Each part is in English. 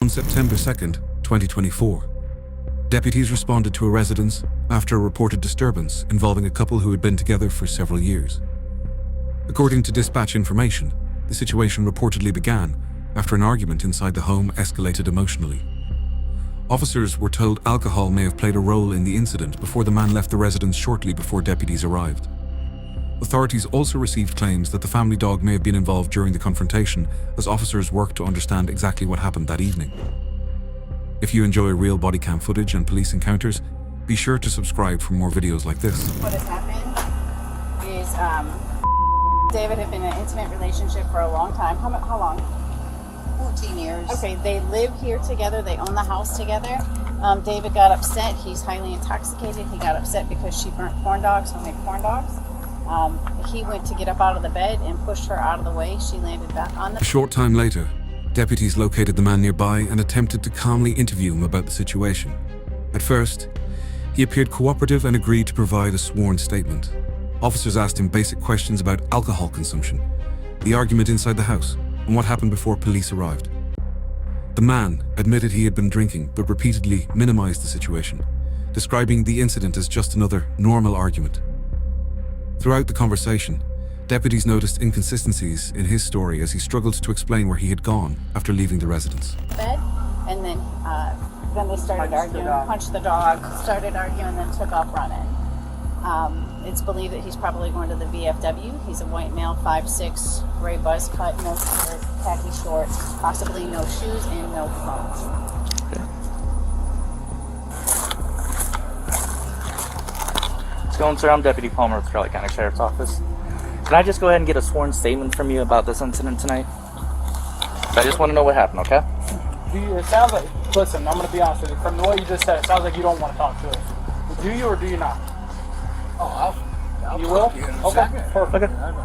On September 2nd, 2024, deputies responded to a residence after a reported disturbance involving a couple who had been together for several years. According to dispatch information, the situation reportedly began after an argument inside the home escalated emotionally. Officers were told alcohol may have played a role in the incident before the man left the residence shortly before deputies arrived. Authorities also received claims that the family dog may have been involved during the confrontation as officers worked to understand exactly what happened that evening. If you enjoy real body cam footage and police encounters, be sure to subscribe for more videos like this. What has happened is David had been in an intimate relationship for a long time. How long? 14 years. Okay, they live here together. They own the house together. David got upset. He's highly intoxicated. He got upset because she burnt corn dogs, homemade corn dogs. He went to get up out of the bed and pushed her out of the way. She landed back on the... A short time later, deputies located the man nearby and attempted to calmly interview him about the situation. At first, he appeared cooperative and agreed to provide a sworn statement. Officers asked him basic questions about alcohol consumption, the argument inside the house, and what happened before police arrived. The man admitted he had been drinking, but repeatedly minimized the situation, describing the incident as just another normal argument. Throughout the conversation, deputies noticed inconsistencies in his story as he struggled to explain where he had gone after leaving the residence. Bed, and then they started arguing, punched the dog, started arguing, then took off running. It's believed that he's probably going to the VFW. He's a white male, 5'6", gray buzz cut, no shirt, khaki shorts, possibly no shoes and no clothes. Going, sir, I'm Deputy Palmer with Charlotte County Sheriff's Office. Can I just go ahead and get a sworn statement from you about this incident tonight? I just want to know what happened, okay? It sounds like, listen, I'm going to be honest with you. From the way you just said, it sounds like you don't want to talk to us. Do you or do you not? Oh, I'll you will? you in a Okay, second. perfect. Okay.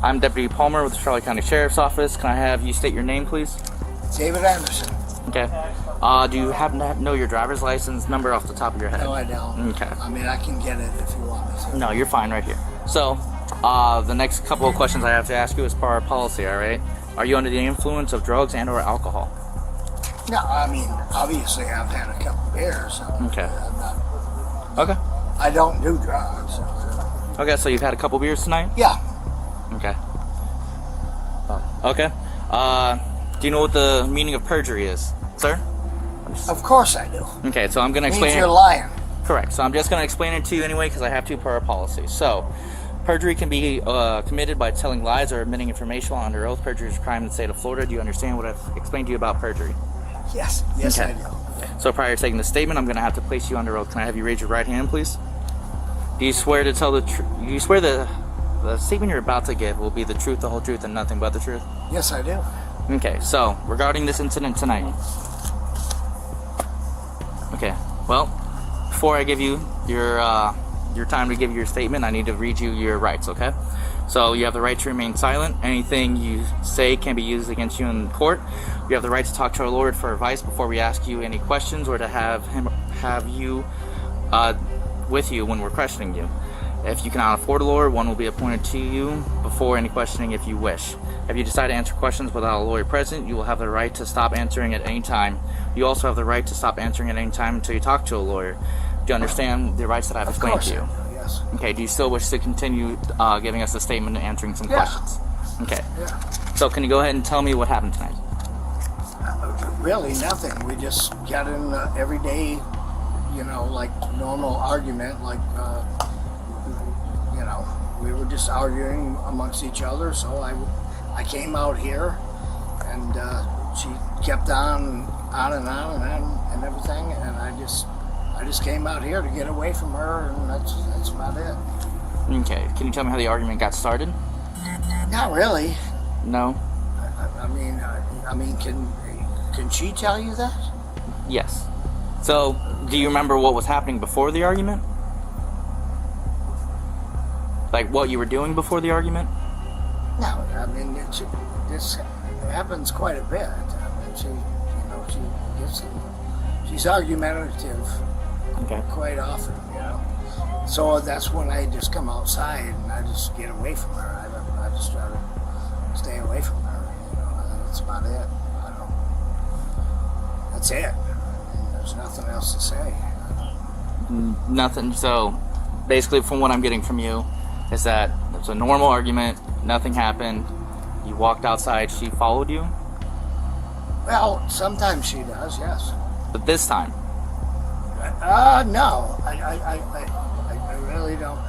I'm Deputy Palmer with the Charlotte County Sheriff's Office. Can I have you state your name, please? David Anderson. Okay. Do you happen to know your driver's license number off the top of your head? No, I don't. Okay. I mean, I can get it if you want me to. No, you're fine right here. So, the next couple of questions I have to ask you is per our policy, all right? Are you under the influence of drugs and or alcohol? No, I mean, obviously I've had a couple beers. So Okay. I'm not, Okay. I don't do drugs. So. Okay, so you've had a couple beers tonight? Yeah. Okay. Okay. Do you know what the meaning of perjury is, sir? Of course I do. Okay, so I'm going to Means explain you're it. lying. Correct. So I'm just going to explain it to you anyway because I have to per our policy. So, perjury can be committed by telling lies or admitting information while under oath. Perjury is a crime in the state of Florida. Do you understand what I've explained to you about perjury? Yes. Yes, Okay. I do. So prior to taking the statement, I'm going to have to place you under oath. Can I have you raise your right hand, please? Do you swear to tell the truth? You swear the statement you're about to give will be the truth, the whole truth, and nothing but the truth? Yes, I do. Okay, so regarding this incident tonight. Okay, well, before I give you your time to give your statement, I need to read you your rights, okay? So you have the right to remain silent. Anything you say can be used against you in court. You have the right to talk to our lawyer for advice before we ask you any questions or to have you with you when we're questioning you. If you cannot afford a lawyer, one will be appointed to you before any questioning if you wish. If you decide to answer questions without a lawyer present, you will have the right to stop answering at any time. You also have the right to stop answering at any time until you talk to a lawyer. Do you understand the rights that I've explained to you? Yes. Okay, do you still wish to continue giving us a statement and answering some Yeah. questions? Okay. Yeah. So can you go ahead and tell me what happened tonight? Really, nothing. We just got in everyday, like normal argument. Like, we were just arguing amongst each other. So I came out here, and she kept on and everything, and I just came out here to get away from her, and that's about it. Okay. Can you tell me how the argument got started? Not really. No? I mean, can she tell you that? Yes. So, do you remember what was happening before the argument? Like what you were doing before the argument? No, I mean, this happens quite a bit. I mean, she's argumentative Okay. quite often, So that's when I just come outside and I just get away from her. I just try to stay away from her. That's about it. That's it. There's nothing else to say. Nothing. So basically, from what I'm getting from you, is that it was a normal argument. Nothing happened. You walked outside. She followed you. Well, sometimes she does, yes. But this time, No. I really don't.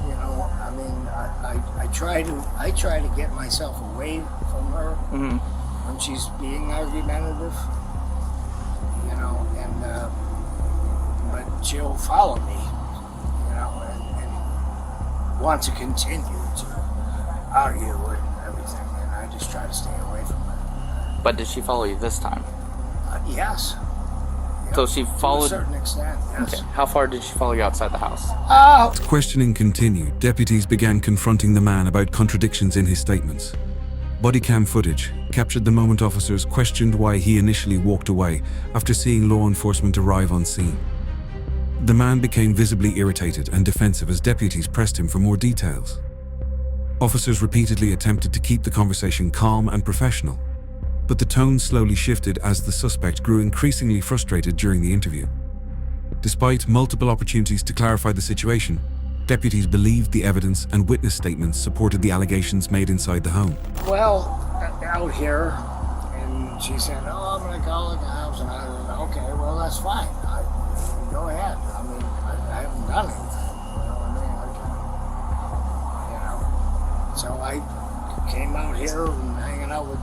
You know, I mean, I try to get myself away from her when she's being argumentative. You know, and but she'll follow me. You know, and want to continue to argue and everything, and I just try to stay away from her. but did she follow you this time? Yes. So she To a followed. certain extent, yes. Okay. How far did she follow you outside the house? Oh, Questioning continued, deputies began confronting the man about contradictions in his statements. Bodycam footage captured the moment officers questioned why he initially walked away after seeing law enforcement arrive on scene. The man became visibly irritated and defensive as deputies pressed him for more details. Officers repeatedly attempted to keep the conversation calm and professional, but the tone slowly shifted as the suspect grew increasingly frustrated during the interview. Despite multiple opportunities to clarify the situation, deputies believed the evidence and witness statements supported the allegations made inside the home. well, out here, and she said, "Oh, I'm gonna call the cops," and I said, "Okay, well, that's fine. Go ahead. I mean, I haven't done anything. You know what I mean? You know, so I came out here and hanging out with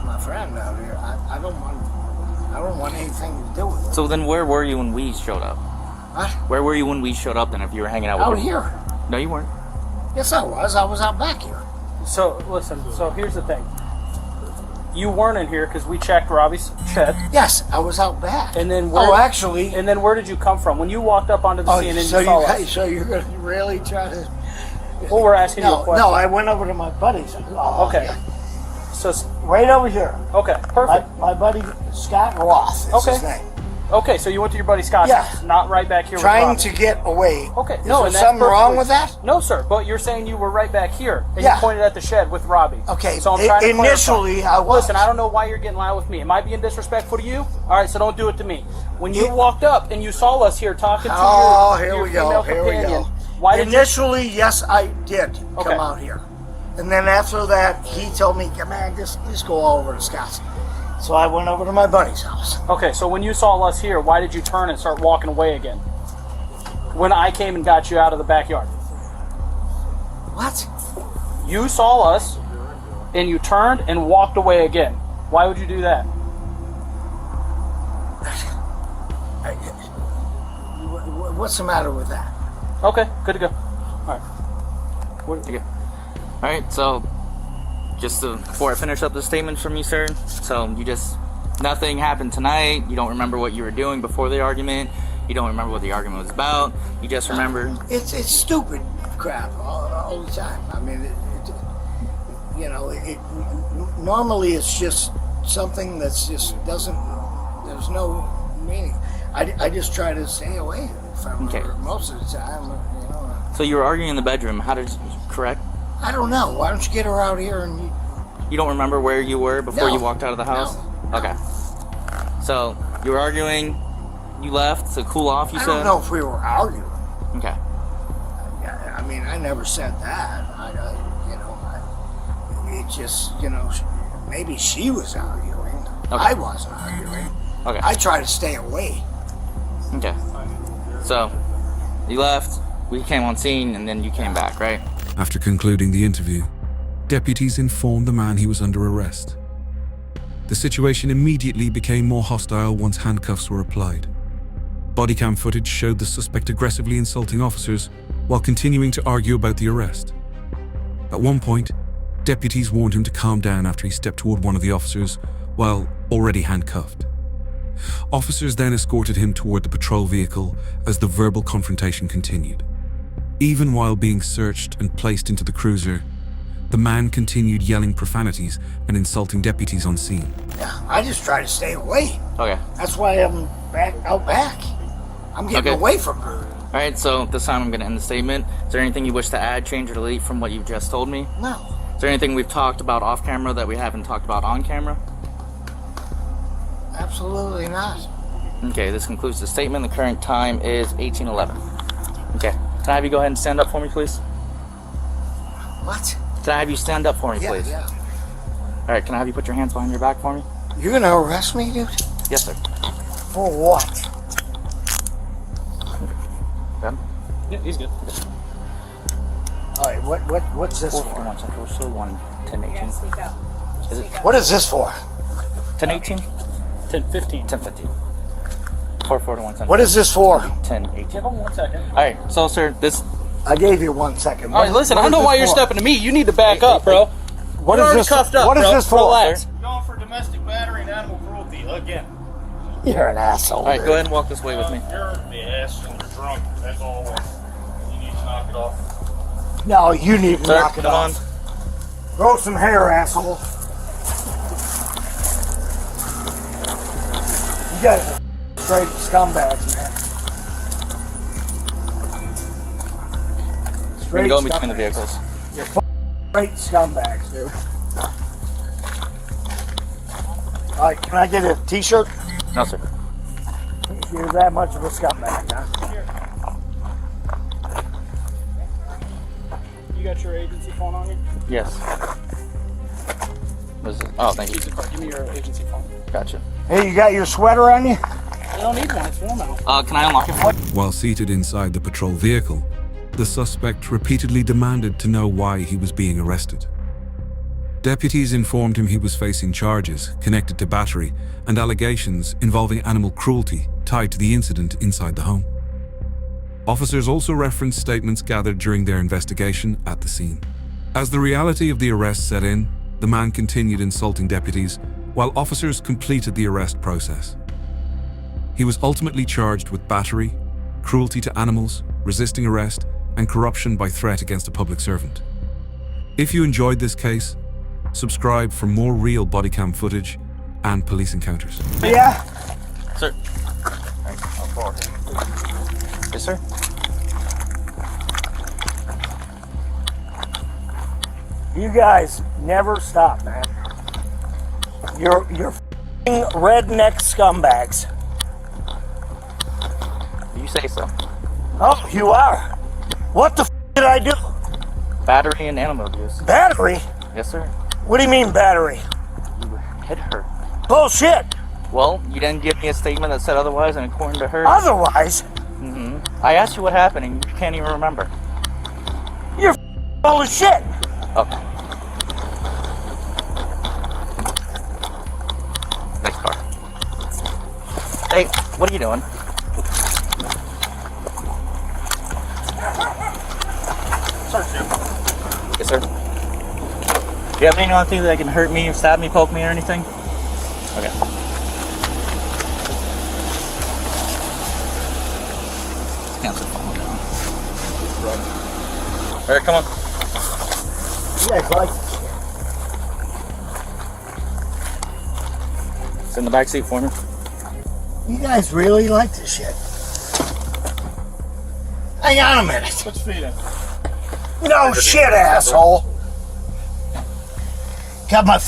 my friend out here. I don't want anything to do with it. So then, where were you when we showed up? What? Where were you when we showed up? Then, if you were hanging out with Out her? here? No, you weren't. Yes, I was. I was out back here. So listen. So here's the thing. You weren't in here because we checked Robbie's shed, Yes, I was out back. and then oh, actually, and then where did you come from when you walked up onto the scene and you so saw us? so you're gonna really try to? Well, we're asking you a No, question. no. I went over to my buddy's. Oh, Okay. yeah. So Right over here. okay, perfect. My buddy Scott Roth is Okay. his name. Okay, so you went to your buddy Scott's Yeah. house, not right back here. Trying with to Robbie. get away. Okay, Is no, there and that's something wrong perfectly- with that? No, sir. But you're saying you were right back here, and Yeah. you pointed at the shed with Robbie. Okay, So I'm trying to initially clarify. I was. Listen, I don't know why you're getting loud with me. Am I being disrespectful to you? All right, so don't do it to me. When you walked up and you saw us here talking to Oh, your, here your we female go. Here we companion, go. why did you? Initially, yes, I did Okay. come out here, and then after that, he told me, "Man, just go over to Scott's." So I went over to my buddy's house. Okay, so when you saw us here, why did you turn and start walking away again? When I came and got you out of the backyard, What? you saw us, and you turned and walked away again. Why would you do that? What's the matter with that? Okay, good to go. All right. Okay. All right. So, before I finish up the statement from you, sir. So nothing happened tonight. You don't remember what you were doing before the argument. You don't remember what the argument was about. You just remember. It's stupid crap all the time. I mean, normally it's just something that's just doesn't. There's no meaning. I just try to stay away from Okay. her most of the time. You know. So you were arguing in the bedroom. How did? Correct. I don't know. Why don't you get her out here and? You don't remember where you were before No. you walked out of the house? No. Okay. So you were arguing. You left to cool off. You I said. don't know if we were arguing. Okay. I mean, I never said that. It just, maybe she was arguing. Okay. I wasn't arguing. Okay. I try to stay away. Okay. So you left. We came on scene, and then you came back, right? After concluding the interview, deputies informed the man he was under arrest. The situation immediately became more hostile once handcuffs were applied. Bodycam footage showed the suspect aggressively insulting officers while continuing to argue about the arrest. At one point, deputies warned him to calm down after he stepped toward one of the officers while already handcuffed. Officers then escorted him toward the patrol vehicle as the verbal confrontation continued. Even while being searched and placed into the cruiser, the man continued yelling profanities and insulting deputies on scene. Yeah, I just try to stay away. Okay. That's why I'm out back. I'm getting Okay. away from her. All right. So this time I'm going to end the statement. Is there anything you wish to add, change, or delete from what you've just told me? No. Is there anything we've talked about off camera that we haven't talked about on camera? Absolutely not. Okay, this concludes the statement. The current time is 18:11. Okay, can I have you go ahead and stand up for me, please? What? Can I have you stand up for me, Yeah, please? yeah. All right, can I have you put your hands behind your back for me? You're gonna arrest me, dude? Yes, sir. For what? Good. Yeah, he's good. All right, what's this for? 441 Central, so 1:10:18. Speak up. Is it What is this for? 10:18? 10:15. 10:15. 441 Central. What is this for? 10:18. Give him 1 second. All right, so sir, this. I gave you 1 second. All right, listen. I What don't know is why this you're for? stepping to me. You need to back up, bro. What You're is already this? cuffed up, What is bro. this for? Relax. Going for domestic battery and animal cruelty again. You're an asshole. All right, go ahead and walk this way with me. You're the ass and you're drunk. That's all. You need to knock it off. No, you need to Sir, knock it come on. off. Grow some hair, asshole. You guys are straight scumbags, man. We Straight can go in between the scumbags. vehicles. You're straight scumbags, dude. All right, can I get a t-shirt? No, sir. You're that much of a scumbag, huh? You got your agency phone on you? Yes. What is this? Oh, thank you. Give me your agency phone. Gotcha. Hey, you got your sweater on you? You don't need one. It's warm out. Can I unlock it for you? While seated inside the patrol vehicle, the suspect repeatedly demanded to know why he was being arrested. Deputies informed him he was facing charges connected to battery and allegations involving animal cruelty tied to the incident inside the home. Officers also referenced statements gathered during their investigation at the scene. As the reality of the arrest set in, the man continued insulting deputies while officers completed the arrest process. He was ultimately charged with battery, cruelty to animals, resisting arrest, and corruption by threat against a public servant. If you enjoyed this case, subscribe for more real bodycam footage and police encounters. Yeah. Sir. Yes, sir. You guys never stop, man. You're f***ing redneck scumbags. You say so. Oh, you are. What the f*** did I do? Battery and animal abuse. Battery? Yes, sir. What do you mean battery? You hit her. Bullshit. Well, you didn't give me a statement that said otherwise, and according to her, Otherwise, I asked you what happened, and you can't even remember. you're full of shit. Okay. Next car. Hey, what are you doing? Yes, sir. Do you have anything that can hurt me, stab me, poke me, or anything? Okay. Cancel phone down. All right, come on. You guys like Sit in the back seat for me. You guys really like this shit. Hang on a minute. Put your feet in. No shit, asshole. Got my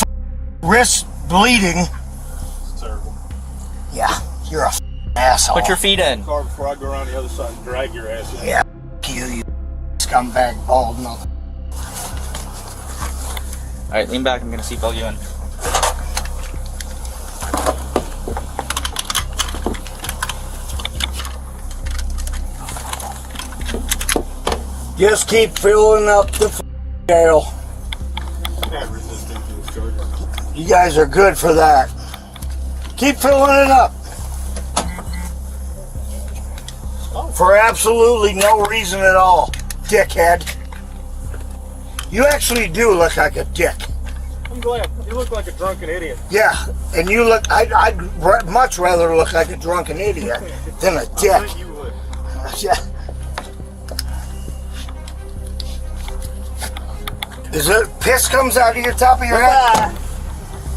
wrist bleeding. It's terrible. Yeah, you're a asshole. Put your feet in. Car before I go around the other side and drag your ass in. Yeah, you scumbag bald mother. All right, lean back. I'm gonna seatbelt you in. Just keep filling up the jail. I'm not resisting to this charge. You guys are good for that. Keep filling it up. For absolutely no reason at all, dickhead. You actually do look like a dick. I'm glad. You look like a drunken idiot. Yeah, and you look, I'd much rather look like a drunken idiot than a I dick. bet you would. Yeah. Is it piss comes out of your top of your head?